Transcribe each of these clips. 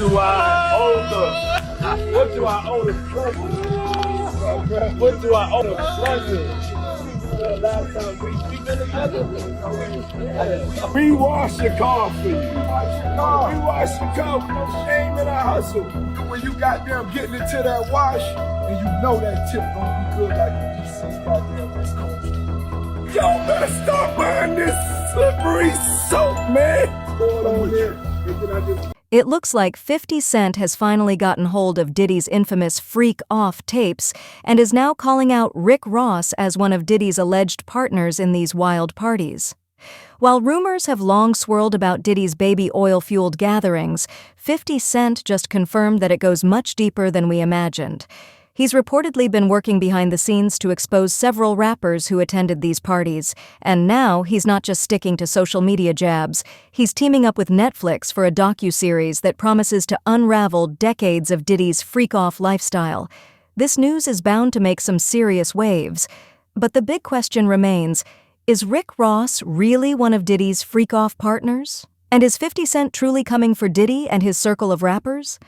do I owe the? What do I owe the pleasure? What do I owe the pleasure? Last time we been together. We wash your car for you. We wash your car with no shame in our hustle. When you goddamn getting into that wash, and you know that tip gonna be good like the DC's goddamn West Coast. Y'all better stop buying this slippery soap, man. Going on there. And then I just It looks like 50 Cent has finally gotten hold of Diddy's infamous Freak Off tapes and is now calling out Rick Ross as one of Diddy's alleged partners in these wild parties. While rumors have long swirled about Diddy's baby oil-fueled gatherings, 50 Cent just confirmed that it goes much deeper than we imagined. He's reportedly been working behind the scenes to expose several rappers who attended these parties, and now he's not just sticking to social media jabs. He's teaming up with Netflix for a docuseries that promises to unravel decades of Diddy's freak-off lifestyle. This news is bound to make some serious waves. But the big question remains, is Rick Ross really one of Diddy's freak-off partners? And is 50 Cent truly coming for Diddy and his circle of rappers?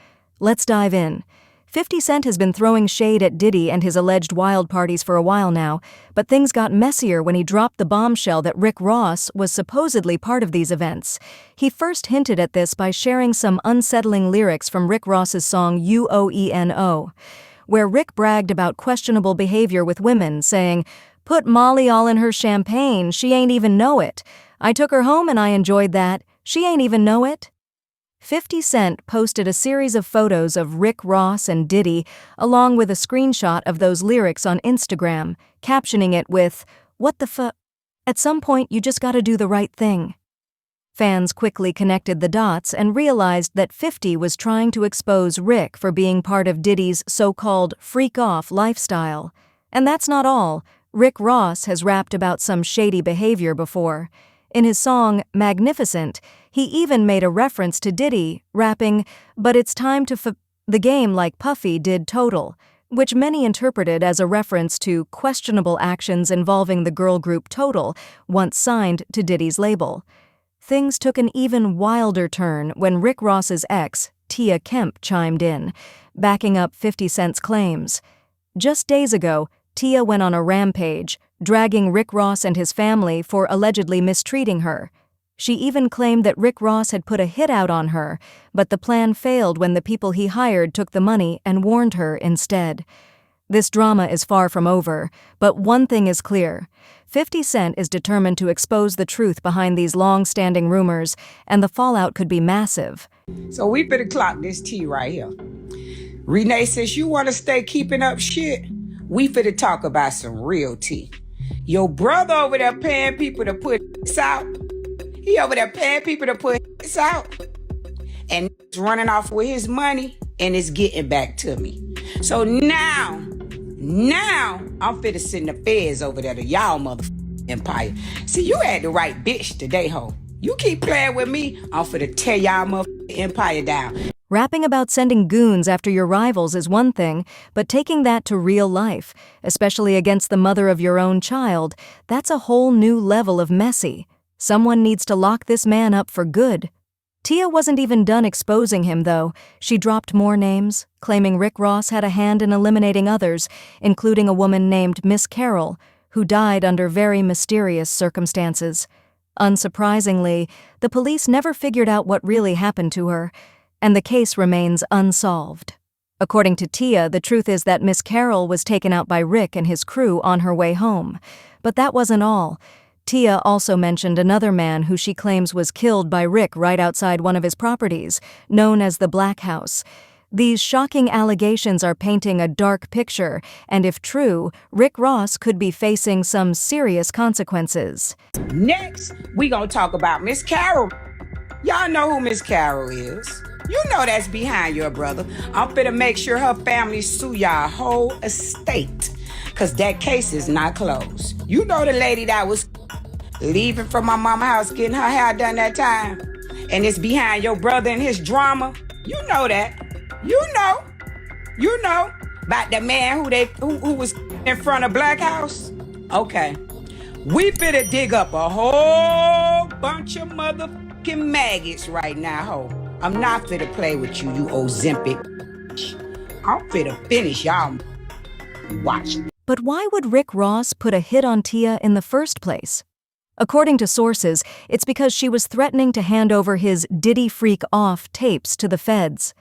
Let's dive in. 50 Cent has been throwing shade at Diddy and his alleged wild parties for a while now, but things got messier when he dropped the bombshell that Rick Ross was supposedly part of these events. He first hinted at this by sharing some unsettling lyrics from Rick Ross's song UOENO, where Rick bragged about questionable behavior with women, saying, "Put Molly all in her champagne, she ain't even know it. I took her home and I enjoyed that, she ain't even know it." 50 Cent posted a series of photos of Rick Ross and Diddy, along with a screenshot of those lyrics on Instagram, captioning it with, "What the fu-" At some point, you just gotta do the right thing. Fans quickly connected the dots and realized that 50 was trying to expose Rick for being part of Diddy's so-called freak-off lifestyle. And that's not all. Rick Ross has rapped about some shady behavior before. In his song, Magnificent, he even made a reference to Diddy, rapping, "But it's time to the game like Puffy did Total," which many interpreted as a reference to questionable actions involving the girl group Total, once signed to Diddy's label. Things took an even wilder turn when Rick Ross's ex, Tia Kemp, chimed in, backing up 50 Cent's claims. Just days ago, Tia went on a rampage, dragging Rick Ross and his family for allegedly mistreating her. She even claimed that Rick Ross had put a hit out on her, but the plan failed when the people he hired took the money and warned her instead. This drama is far from over, but one thing is clear. 50 Cent is determined to expose the truth behind these long-standing rumors, and the fallout could be massive. So we better clock this tea right here. Renee says you want to stay keeping up shit? We finna talk about some real tea. Your brother over there paying people to put this out. He over there paying people to put this out. And it's running off with his money and it's getting back to me. So now, I'm finna send the feds over there to y'all motherfucking empire. See, you had the right bitch today, ho. You keep playing with me, I'm finna tear y'all motherfucking empire down. Rapping about sending goons after your rivals is one thing, but taking that to real life, especially against the mother of your own child, that's a whole new level of messy. Someone needs to lock this man up for good. Tia wasn't even done exposing him, though. She dropped more names, claiming Rick Ross had a hand in eliminating others, including a woman named Miss Carroll, who died under very mysterious circumstances. Unsurprisingly, the police never figured out what really happened to her, and the case remains unsolved. According to Tia, the truth is that Miss Carroll was taken out by Rick and his crew on her way home. But that wasn't all. Tia also mentioned another man who she claims was killed by Rick right outside one of his properties, known as the Black House. These shocking allegations are painting a dark picture, and if true, Rick Ross could be facing some serious consequences. Next, we gonna talk about Miss Carroll. Y'all know who Miss Carroll is. You know that's behind your brother. I'm finna make sure her family sue y'all whole estate, cause that case is not closed. You know the lady that was leaving from my mama's house getting her hair done that time, and it's behind your brother and his drama. You know that. You know about the man who was in front of Black House. Okay, we finna dig up a whole bunch of motherfucking maggots right now, ho. I'm not finna play with you, you Ozempic. I'm finna finish y'all. Watch. But why would Rick Ross put a hit on Tia in the first place? According to sources, it's because she was threatening to hand over his Diddy Freak Off tapes to the feds.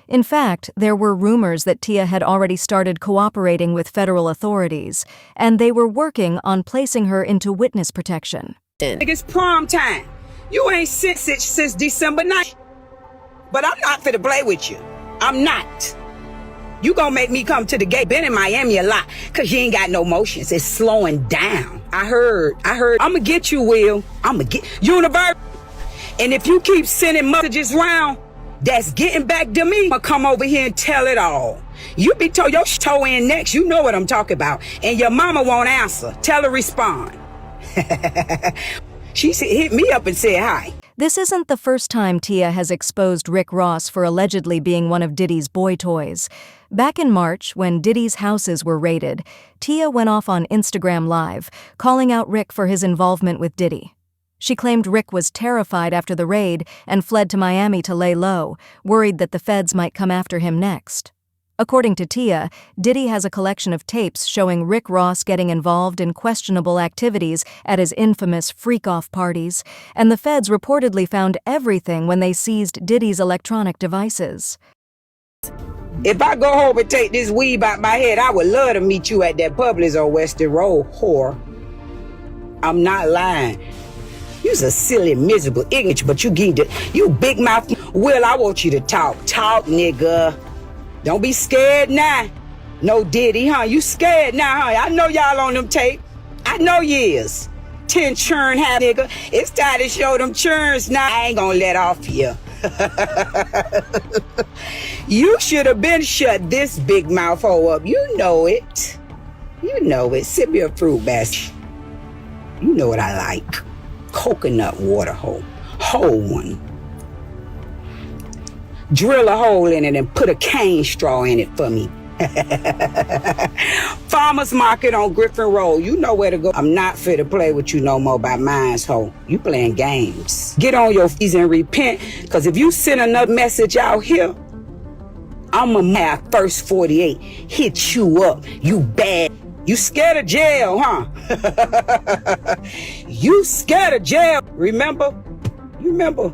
In fact, there were rumors that Tia had already started cooperating with federal authorities, and they were working on placing her into witness protection. It's prom time. You ain't since December 9th. But I'm not finna play with you. I'm not. You gonna make me come to the gate. Been in Miami a lot, cause you ain't got no motions. It's slowing down. I heard. I'ma get you, Will. I'ma get Universe. And if you keep sending messages round, that's getting back to me, I'ma come over here and tell it all. You be told your toe in next. You know what I'm talking about. And your mama won't answer. Tell her respond. She hit me up and said hi. This isn't the first time Tia has exposed Rick Ross for allegedly being one of Diddy's boy toys. Back in March, when Diddy's houses were raided, Tia went off on Instagram Live, calling out Rick for his involvement with Diddy. She claimed Rick was terrified after the raid and fled to Miami to lay low, worried that the feds might come after him next. According to Tia, Diddy has a collection of tapes showing Rick Ross getting involved in questionable activities at his infamous freak-off parties, and the feds reportedly found everything when they seized Diddy's electronic devices. If I go home and take this weave out my head, I would love to meet you at that Publix on Western Road, whore. I'm not lying. You's a silly, miserable, ignorant, but you big mouth. Will, I want you to talk. Talk, nigga. Don't be scared now. No Diddy, huh? You scared now, huh? I know y'all on them tape. I know you is. 10 churn half nigga. It's time to show them churns now. I ain't gonna let off here. You should have been shut this big mouth hole up. You know it. You know it. Sip me a fruit basket. You know what I like. Coconut water hole. Whole one. Drill a hole in it and put a cane straw in it for me. Farmers Market on Griffin Road. You know where to go. I'm not fit to play with you no more by mine's hole. You playing games. Get on your feet and repent, because if you send another message out here, I'ma have first 48 hit you up. You bad. You scared of jail, huh? You scared of jail. Remember? You remember?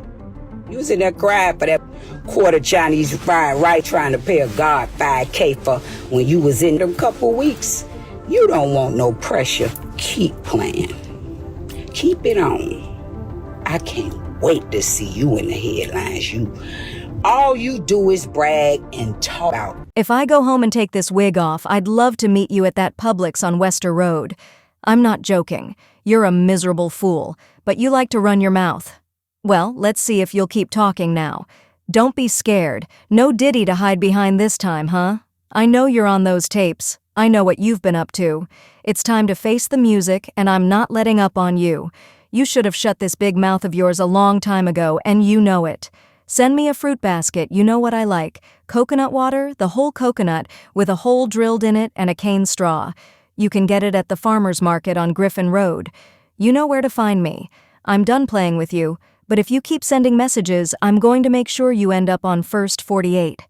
You was in there crying for that quarter Chinese fried rice trying to pay a guard $5K for when you was in them couple weeks. You don't want no pressure. Keep playing. Keep it on. I can't wait to see you in the headlines. All you do is brag and talk about. If I go home and take this wig off, I'd love to meet you at that Publix on Wester Road. I'm not joking. You're a miserable fool, but you like to run your mouth. Well, let's see if you'll keep talking now. Don't be scared. No Diddy to hide behind this time, huh? I know you're on those tapes. I know what you've been up to. It's time to face the music, and I'm not letting up on you. You should have shut this big mouth of yours a long time ago, and you know it. Send me a fruit basket, you know what I like. Coconut water, the whole coconut, with a hole drilled in it and a cane straw. You can get it at the farmer's market on Griffin Road. You know where to find me. I'm done playing with you. But if you keep sending messages, I'm going to make sure you end up on first 48.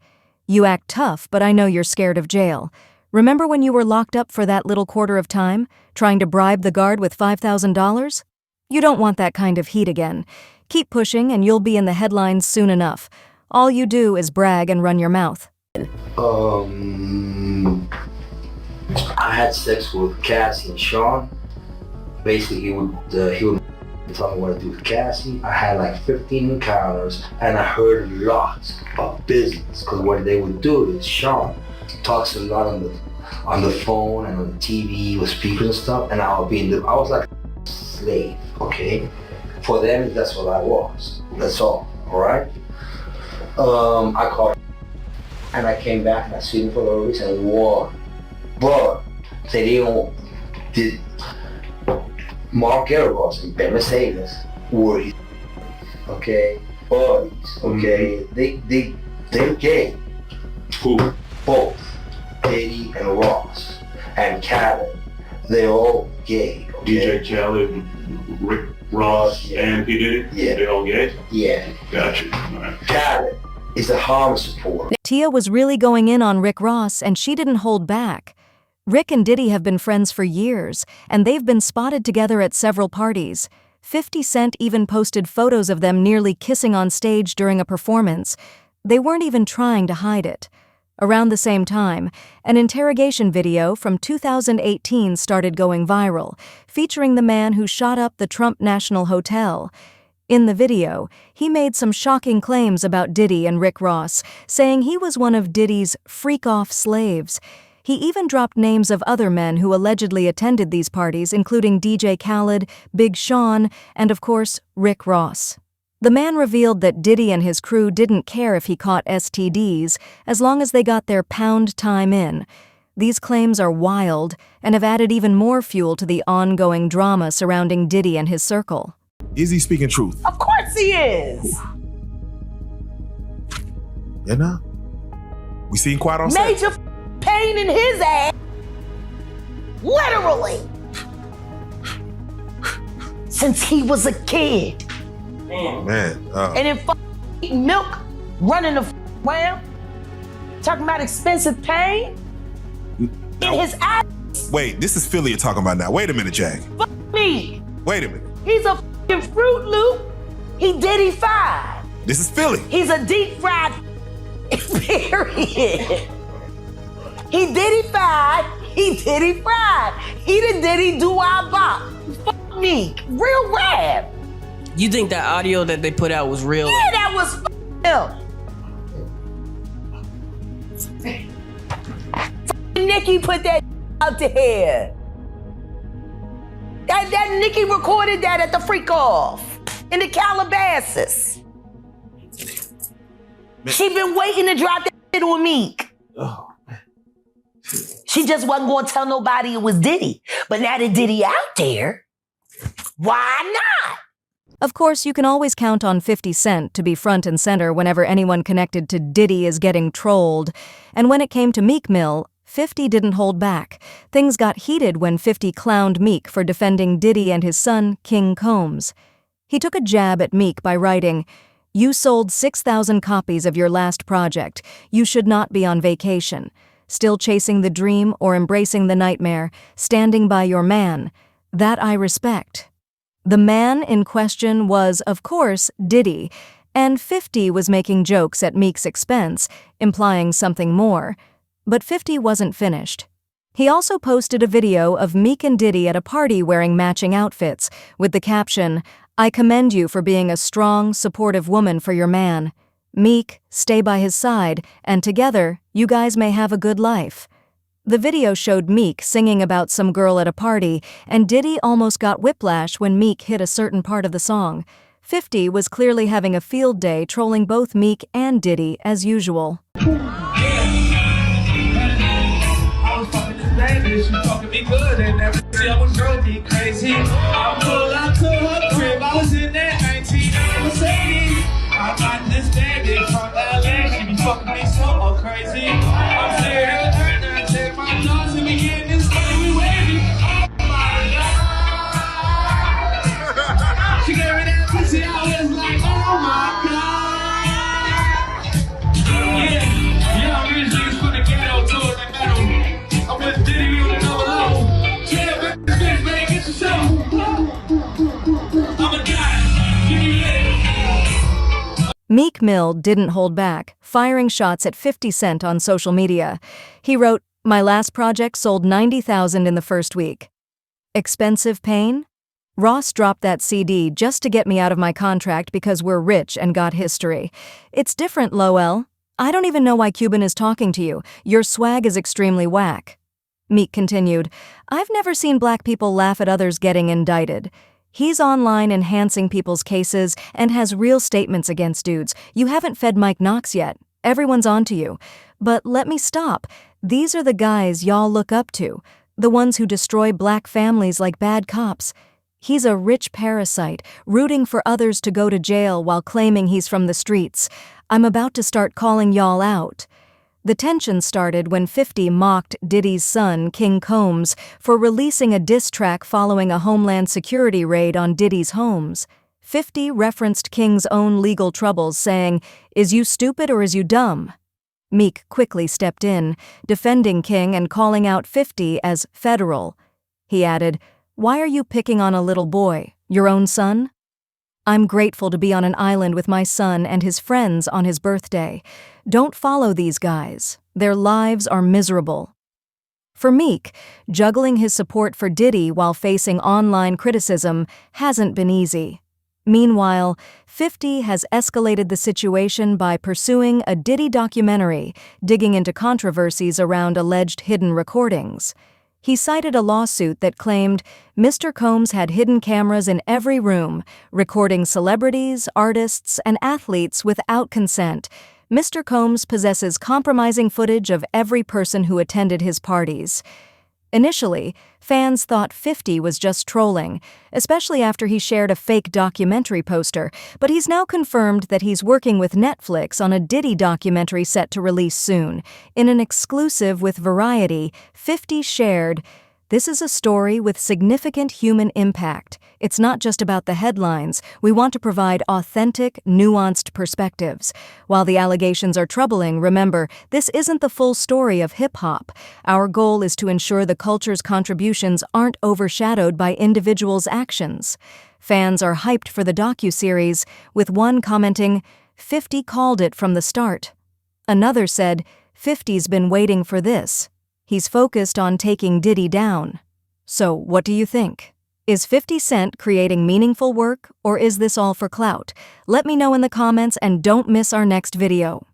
You act tough, but I know you're scared of jail. Remember when you were locked up for that little quarter of time, trying to bribe the guard with $5,000? You don't want that kind of heat again. Keep pushing and you'll be in the headlines soon enough. All you do is brag and run your mouth. I had sex with Cassie and Sean. Basically, he would tell me what to do with Cassie. I had like 15 encounters, and I heard a lot of business. Because what they would do is Sean talks a lot on the phone and on the TV with speakers and stuff, and I was like a slave, okay? For them, that's what I was. That's all right? I called, and I came back and I seen him for no reason and won. But did Mark Garagos and Ben Mercedes were his, okay, buddies, okay? They're gay. Who? Both Diddy and Ross and Khaled. They're all gay. Okay? DJ Khaled, Rick Ross and P. Diddy? Yeah. They all gay? Yeah. Got you. All right. Khaled is a Harlem supporter. Tia was really going in on Rick Ross, and she didn't hold back. Rick and Diddy have been friends for years, and they've been spotted together at several parties. 50 Cent even posted photos of them nearly kissing on stage during a performance. They weren't even trying to hide it. Around the same time, an interrogation video from 2018 started going viral, featuring the man who shot up the Trump National Hotel. In the video, he made some shocking claims about Diddy and Rick Ross, saying he was one of Diddy's freak-off slaves. He even dropped names of other men who allegedly attended these parties, including DJ Khaled, Big Sean, and of course, Rick Ross. The man revealed that Diddy and his crew didn't care if he caught STDs, as long as they got their pound time in. These claims are wild and have added even more fuel to the ongoing drama surrounding Diddy and his circle. Is he speaking truth? Of course he is. You know? We seen Quiet on set. Major pain in his ass. Literally. Since he was a kid. Man. And then milk running the well. Talking about expensive pain. In his ass. Wait, this is Philly you're talking about now. Wait a minute, Jack. Me. Wait a minute. He's a f***ing Fruit Loop. He Diddy 5. This is Philly. He's a deep fried period. He Diddy 5. He Diddy fried. He the Diddy do-I-bop. Fuck me. Real rap. You think that audio that they put out was real? Yeah, that was him. Nicki put that out there. That Nicki recorded that at the freak off in the Calabasas. She been waiting to drop that shit on Meek. Oh. She just wasn't gonna tell nobody it was Diddy. But now that Diddy out there, why not? Of course, you can always count on 50 Cent to be front and center whenever anyone connected to Diddy is getting trolled. And when it came to Meek Mill, 50 didn't hold back. Things got heated when 50 clowned Meek for defending Diddy and his son, King Combs. He took a jab at Meek by writing, "You sold 6,000 copies of your last project. You should not be on vacation. Still chasing the dream or embracing the nightmare, standing by your man. That I respect." The man in question was, of course, Diddy, and 50 was making jokes at Meek's expense, implying something more. But 50 wasn't finished. He also posted a video of Meek and Diddy at a party wearing matching outfits, with the caption, "I commend you for being a strong, supportive woman for your man. Meek, stay by his side, and together, you guys may have a good life." The video showed Meek singing about some girl at a party, and Diddy almost got whiplash when Meek hit a certain part of the song. 50 was clearly having a field day trolling both Meek and Diddy as usual. I was fucking this bad bitch, she fucking me good, and every time was drove me crazy. I pulled out to her crib, I was in that 19 Mercedes. I got this bad bitch from LA, she be fucking me so crazy. I'm sitting here hurting her, take my jaws and be getting this money wavy. Oh my God. She gave me that pussy, I was like, oh my God. Yeah, I'm rich niggas from the ghetto to the metal. I'm with Diddy on the double O. Yeah, bitch, man, get yourself. I'm a guy, give me it. Meek Mill didn't hold back, firing shots at 50 Cent on social media. He wrote, "My last project sold 90,000 in the first week. Expensive pain? Ross dropped that CD just to get me out of my contract because we're rich and got history. It's different, Lowell. I don't even know why Cuban is talking to you. Your swag is extremely whack." Meek continued, "I've never seen black people laugh at others getting indicted. He's online enhancing people's cases and has real statements against dudes. You haven't fed Mike Knox yet. Everyone's onto you. But let me stop. These are the guys y'all look up to, the ones who destroy black families like bad cops. He's a rich parasite, rooting for others to go to jail while claiming he's from the streets. I'm about to start calling y'all out." The tension started when 50 mocked Diddy's son, King Combs, for releasing a diss track following a Homeland Security raid on Diddy's homes. 50 referenced King's own legal troubles, saying, "Is you stupid or is you dumb?" Meek quickly stepped in, defending King and calling out 50 as federal. He added, "Why are you picking on a little boy, your own son?" "I'm grateful to be on an island with my son and his friends on his birthday. Don't follow these guys. Their lives are miserable." For Meek, juggling his support for Diddy while facing online criticism hasn't been easy. Meanwhile, 50 has escalated the situation by pursuing a Diddy documentary, digging into controversies around alleged hidden recordings. He cited a lawsuit that claimed Mr. Combs had hidden cameras in every room, recording celebrities, artists, and athletes without consent. Mr. Combs possesses compromising footage of every person who attended his parties. Initially, fans thought 50 was just trolling, especially after he shared a fake documentary poster, but he's now confirmed that he's working with Netflix on a Diddy documentary set to release soon. In an exclusive with Variety, 50 shared, "This is a story with significant human impact. It's not just about the headlines. We want to provide authentic, nuanced perspectives. While the allegations are troubling, remember, this isn't the full story of hip-hop. Our goal is to ensure the culture's contributions aren't overshadowed by individuals' actions." Fans are hyped for the docuseries, with one commenting, "50 called it from the start." Another said, "50's been waiting for this. He's focused on taking Diddy down." So, what do you think? Is 50 Cent creating meaningful work, or is this all for clout? Let me know in the comments and don't miss our next video.